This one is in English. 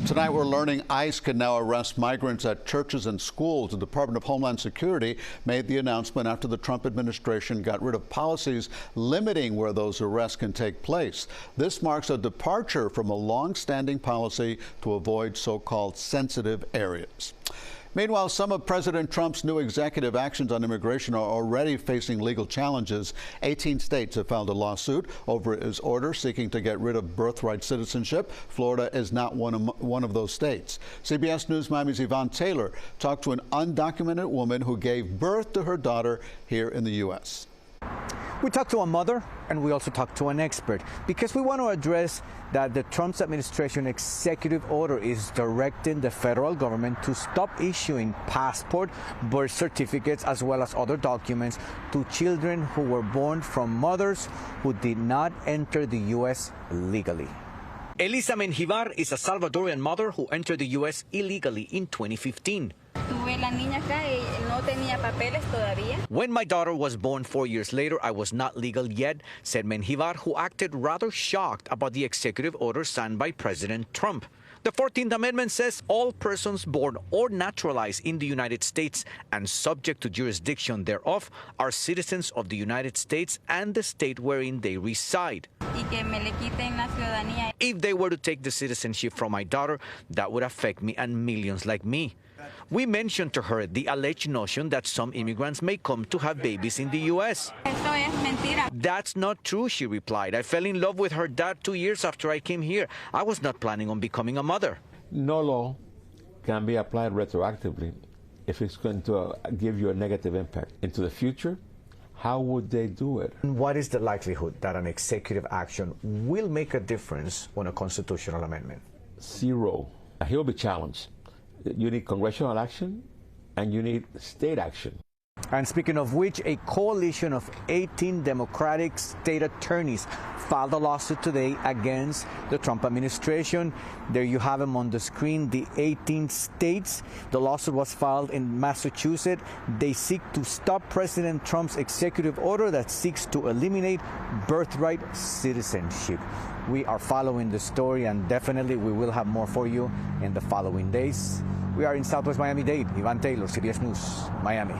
Tonight we're learning ICE can now arrest migrants at churches and schools. The Department of Homeland Security made the announcement after the Trump administration got rid of policies limiting where those arrests can take place. This marks a departure from a long-standing policy to avoid so-called sensitive areas. Meanwhile, some of President Trump's new executive actions on immigration are already facing legal challenges. 18 states have filed a lawsuit over his order seeking to get rid of birthright citizenship. Florida is not one of those states. CBS News Miami's Yvonne Taylor talked to an undocumented woman who gave birth to her daughter here in the U.S. We talked to a mother, and we also talked to an expert, because we want to address that the Trump administration executive order is directing the federal government to stop issuing passport, birth certificates, as well as other documents to children who were born from mothers who did not enter the U.S. legally. Elisa Menjivar is a Salvadorian mother who entered the U.S. illegally in 2015. When my daughter was born 4 years later, I was not legal yet, said Menjivar, who acted rather shocked about the executive order signed by President Trump. The 14th Amendment says all persons born or naturalized in the United States and subject to jurisdiction thereof are citizens of the United States and the state wherein they reside. If they were to take the citizenship from my daughter, that would affect me and millions like me. We mentioned to her the alleged notion that some immigrants may come to have babies in the U.S. That's not true, she replied. I fell in love with her dad 2 years after I came here. I was not planning on becoming a mother. No law can be applied retroactively if it's going to give you a negative impact into the future. How would they do it? What is the likelihood that an executive action will make a difference on a constitutional amendment? Zero. He will be challenged. You need congressional action and you need state action. And speaking of which, a coalition of 18 Democratic state attorneys filed a lawsuit today against the Trump administration. There you have them on the screen, the 18 states. The lawsuit was filed in Massachusetts. They seek to stop President Trump's executive order that seeks to eliminate birthright citizenship. We are following the story, and definitely we will have more for you in the following days. We are in Southwest Miami-Dade. Yvonne Taylor, CBS News, Miami.